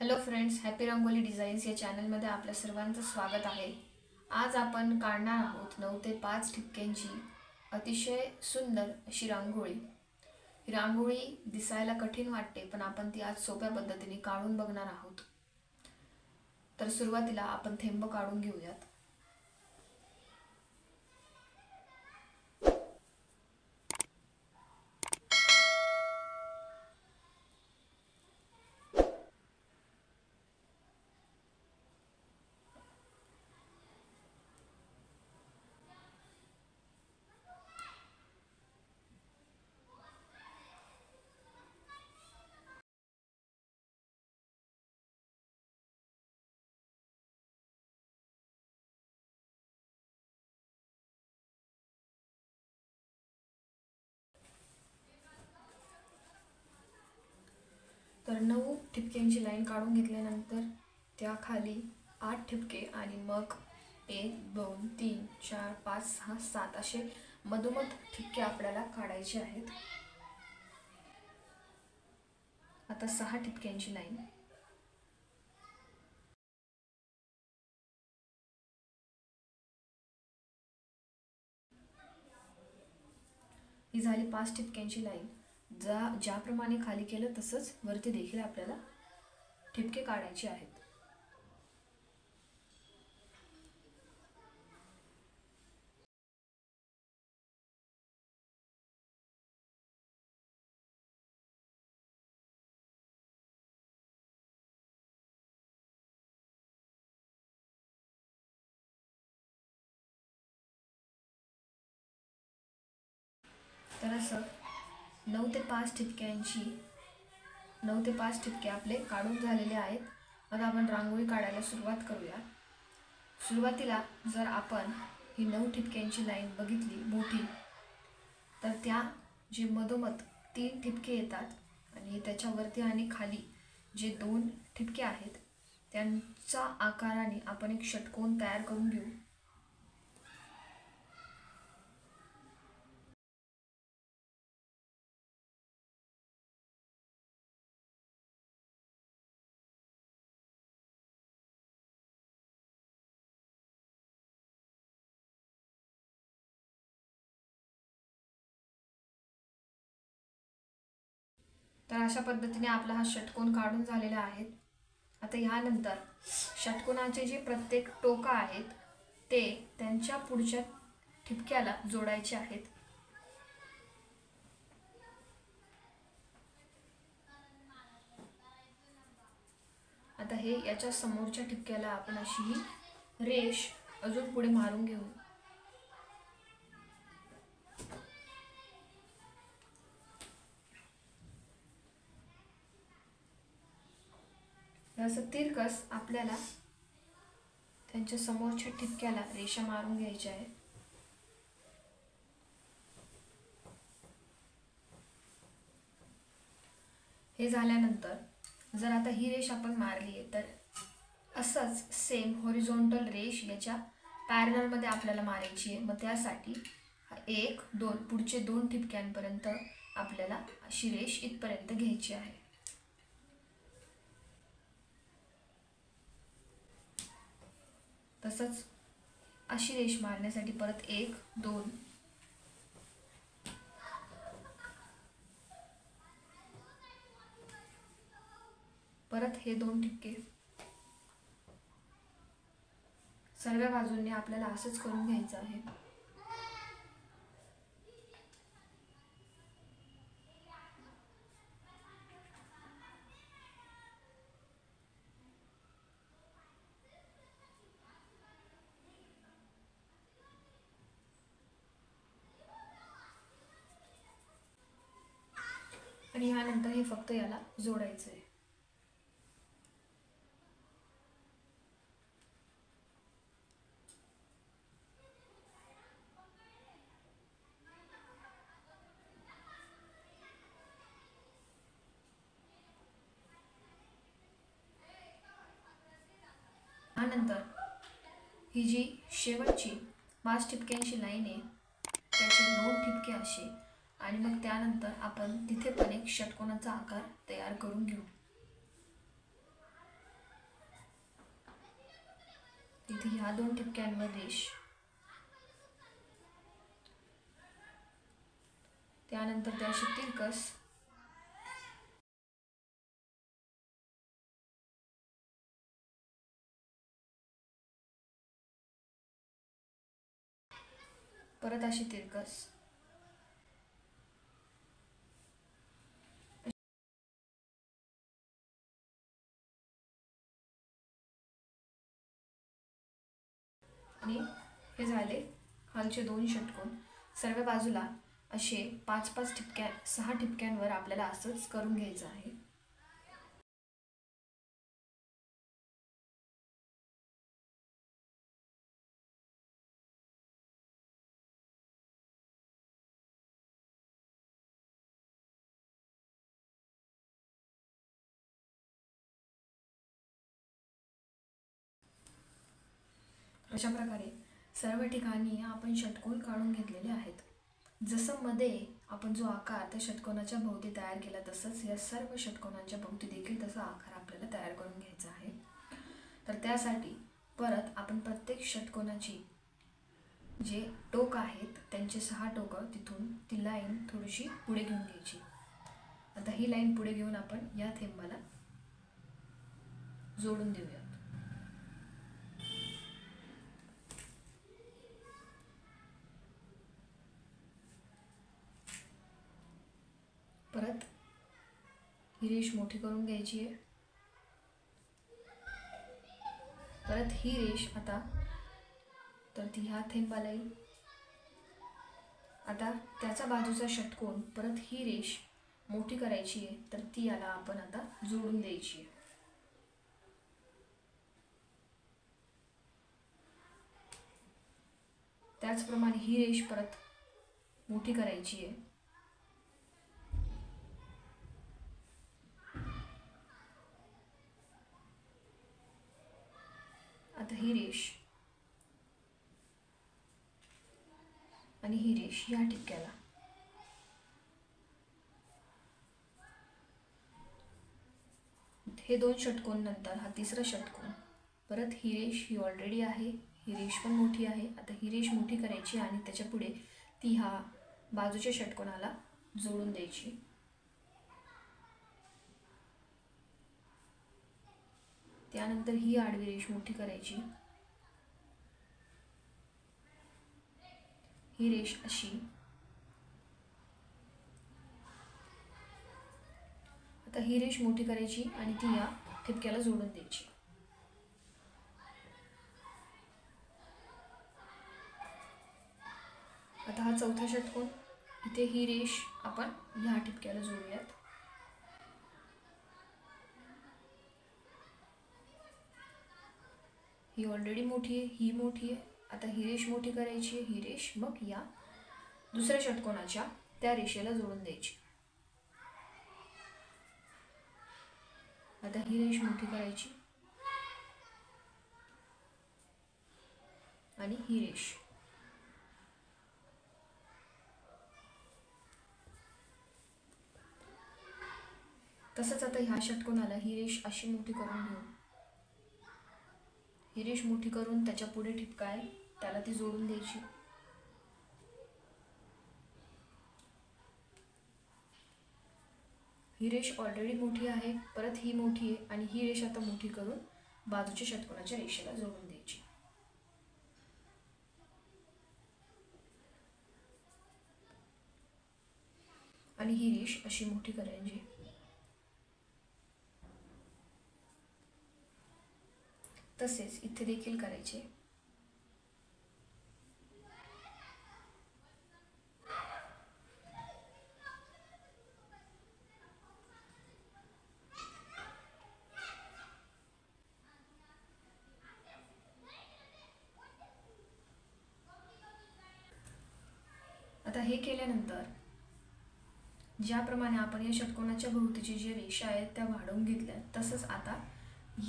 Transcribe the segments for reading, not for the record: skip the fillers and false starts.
Hello friends, happy rangoli designs या चॅनलमध्ये आपल्या सर्वांचं स्वागत आहे। आज आपण काढणार आहोत 9 ते 5 ठिपक्यांची अतिशय सुंदर अशी रांगोळी। ही रांगोळी दिसायला कठीण वाटते, पण आपण ती आज सोप्या पद्धतीने काढून बघणार आहोत। तर सुरुवातीला आपण थेंब काढून घेऊयात। तर 9 ठिपक्यांची लाईन काढून घेतल्यानंतर त्या खाली 8 ठिपके आणि मग 1 2 3 4 5 6 7 असे मधोमध ठिपके आपल्याला काढायचे आहेत। आता 6 ठिपक्यांची लाईन, ही झाली 5 ठिपक्यांची लाईन। ज्याप्रमाणे खाली केलं तसंच वरती देखील आपल्याला ठिपके काढायचे आहेत। तर असं 9 ते 5 ठिपके आपले काढून झालेले आहेत। आता आपण रांगोळी काढायला सुरुवात करूया। सुरुवातीला जर आपण ही 9 ठिपक्यांची लाईन बघितली मोठी, तर त्या जे मधोमध 3 ठिपके येतात आणि त्याच्यावरती आणि खाली जे 2 ठिपके आहेत त्यांचा आकाराने आपण एक षटकोन तयार करून घेऊ। तर अशा पद्धतीने आपला हा षटकोन काढून झालेला आहे। आता यानंतर षटकोनाचे जे प्रत्येक टोक आहेत ते त्यांच्या पुढच्या ठिपक्याला जोडायचे आहेत। आता हे याच्या समोरच्या ठिपक्याला आपण अशी ही रेष अजून पुढे मारून घेऊ। असं तिरकस आपल्याला त्यांच्या समोरच्या ठिपक्याला रेषा मारून घ्यायच्या आहे। हे झाल्यानंतर जर आता ही रेष आपण मारली आहे, तर असंच सेम हॉरिझॉन्टल रेष याच्या पॅरलल मध्ये आपल्याला मारायची आहे। मग त्यासाठी 1 2 पुढचे 2 ठिपक्यांपर्यंत आपल्याला अशी रेष इथपर्यंत घ्यायची आहे। तसंच अशी रेष मारण्यासाठी परत 1 2 परत हे 2 ठिपके सर्व बाजूंनी आपल्याला असंच करून घ्यायचं आहे। आणि यानंतर हे फक्त याला जोडायचं आहे। यानंतर ही जी शेवटची 5 ठिपक्यांची लाईन आहे त्याचे 2 ठिपके असे आणि मग त्यानंतर आपण तिथे पण एक षटकोनाचा आकार तयार करून घेऊ। इथे ह्या 2 ठिपक्यांवर रेष, त्यानंतर त्याशी तिरकस, परत अशी तिरकस, आणि हे झाले खालचे 2 षटकोन. सर्व बाजूला असे 5-5 ठिपक्या 6 ठिपक्यांवर आपल्याला असंच करून घ्यायचं आहे. अशा प्रकारे सर्व ठिकाणी आपण षटकोन काढून घेतलेले आहेत. जसं मध्ये आपण जो आकार त्या षटकोनाच्या भोवती तयार केला, तसंच या सर्व षटकोनांच्या भोवती देखील तसा आकार आपल्याला तयार करून घ्यायचा आहे. तर त्यासाठी परत आपण प्रत्येक षटकोनाची जे टोक आहेत त्यांचे 6 टोकं तिथून ती लाईन थोडीशी पुढे घेऊन घ्यायची. आता ही लाईन पुढे घेऊन आपण या थेंबाला जोडून देऊयात. परत ही रेष मोठी करून घ्यायची आहे. परत ही रेष आता तर ती ह्या थेंबाला येईल. आता त्याचा बाजूचा षटकोन परत ही रेष मोठी करायची आहे, तर ती याला आपण आता जोडून द्यायची आहे. त्याचप्रमाणे ही रेष परत मोठी करायची आहे. आता ही रेष आणि ही रेष या ठिपक्याला, हे 2 षटकोन नंतर हा तिसरा षटकोन, परत ही रेष ही ऑलरेडी आहे, ही रेष पण मोठी आहे. आता ही रेष मोठी करायची आणि त्याच्या पुढे ती हा बाजूच्या षटकोनाला जोडून द्यायची. त्यानंतर ही आडवी रेष मोठी करायची, ही रेष अशी, आता ही रेष मोठी करायची आणि ती या ठिपक्याला जोडून द्यायची. आता हा चौथा षटकोन, इथे ही रेष आपण ह्या ठिपक्याला जोडूयात. ही ऑलरेडी मोठी आहे, ही मोठी आहे. आता ही रेष मोठी करायची आहे, ही रेष मग या दुसऱ्या षटकोनाच्या त्या रेषेला जोडून द्यायची. आता ही रेष मोठी करायची आणि ही रेष, तसंच आता ह्या षटकोनाला ही रेष अशी मोठी करून घेऊ. ही रेष मोठी करून त्याच्या पुढे ठिपका आहे त्याला ती जोडून द्यायची. ही रेष ऑलरेडी मोठी आहे, परत ही मोठी आहे आणि ही रेष आता मोठी करून बाजूच्या षटकोनाच्या रेषेला जोडून द्यायची. आणि ही रेष अशी मोठी करायची. तसेच इथे देखील करायचे. आता हे केल्यानंतर ज्याप्रमाणे आपण या षटकोनाच्या भोवतीची जी रेषा आहेत त्या वाढवून घेतल्या, तसंच आता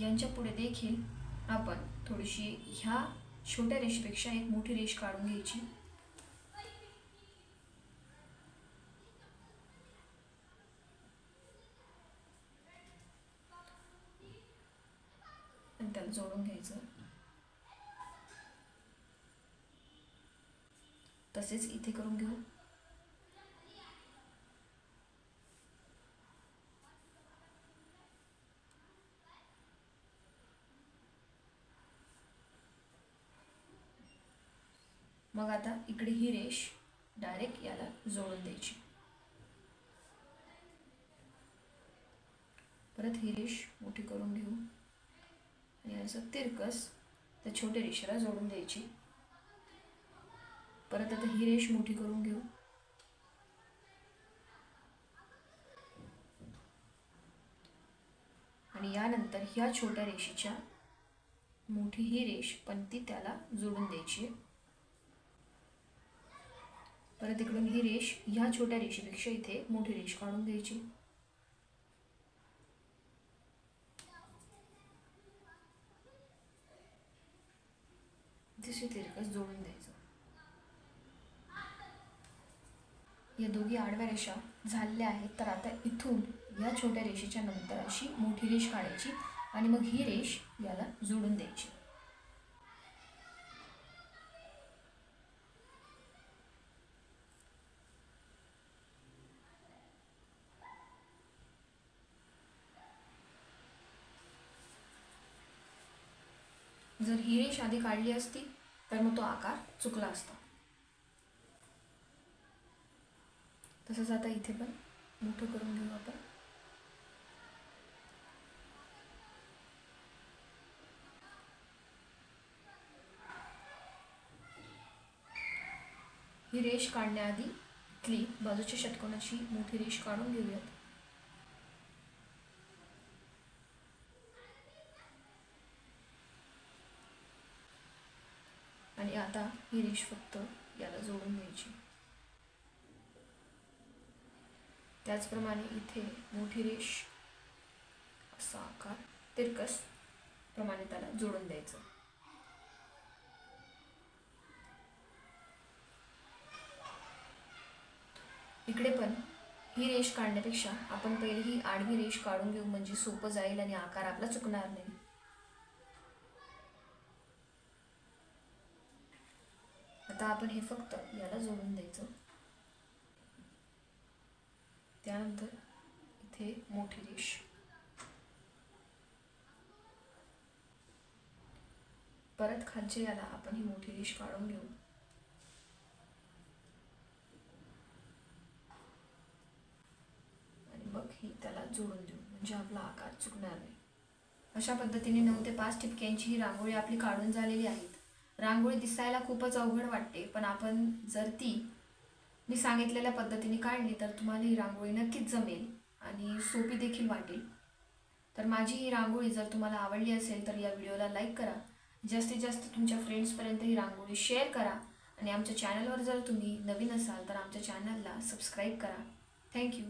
यांच्या पुढे देखील आपण थोडीशी ह्या छोट्या रेषेपेक्षा एक मोठी रेष काढून घ्यायची आणि त्याला जोडून घ्यायचं. तसेच इथे करून घेऊ. मग आता इकडे ही रेष डायरेक्ट याला जोडून द्यायची. परत ही रेष मोठी करून घेऊ आणि असं तिरकस त्या छोट्या रेषेला जोडून द्यायची. परत आता ही रेष मोठी करून घेऊ आणि यानंतर ह्या छोट्या रेषेच्या मोठी ही रेष पण ती त्याला जोडून द्यायची. परत इकडून ही रेष ह्या छोट्या रेषेपेक्षा इथे मोठी रेष काढून द्यायची. तिथे तिरकस जोडून द्यायचं. या दोघी आडव्या रेषा झालेल्या आहेत. तर आता इथून या छोट्या रेषेच्या नंतर अशी मोठी रेष काढायची आणि मग ही रेष याला जोडून द्यायची. जर ही रेष आधी काढली असती तर मग तो आकार चुकला असता. तसंच आता इथे पण मोठं करून घेऊ आपण. ही रेष काढण्याआधी इथली बाजूच्या षटकोनाची मोठी रेष काढून घेऊयात. आणि आता ही रेष फक्त याला जोडून द्यायची. त्याचप्रमाणे इथे मोठी रेष असा आकार तिरकस प्रमाणे त्याला जोडून द्यायचं. इकडे पण ही रेष काढण्यापेक्षा आपण पहिले ही आडवी रेष काढून घेऊ म्हणजे सोपं जाईल आणि आकार आपला चुकणार नाही. आता आपण हे फक्त याला जोडून द्यायचं. त्यानंतर इथे मोठी रेष. परत खालच्या याला आपण ही मोठी रेष काढून घेऊ आणि मग ही त्याला जोडून देऊ म्हणजे आपला आकार चुकणार नाही. अशा पद्धतीने 9 ते 5 ठिपक्यांची ही रांगोळी आपली काढून झालेली आहे. रांगोळी दिसायला खूपच अवघड वाटते पण आपण जर ती मी सांगितलेल्या पद्धतीने काढली तर तुम्हाला ही रांगोळी नक्कीच जमेल आणि सोपी देखील वाटेल. तर माझी ही रांगोळी जर तुम्हाला आवडली असेल तर या व्हिडिओला लाईक करा. जास्तीत जास्त तुमच्या फ्रेंड्सपर्यंत ही रांगोळी शेअर करा आणि आमच्या चॅनलवर जर तुम्ही नवीन असाल तर आमच्या चॅनलला सबस्क्राईब करा. थँक्यू.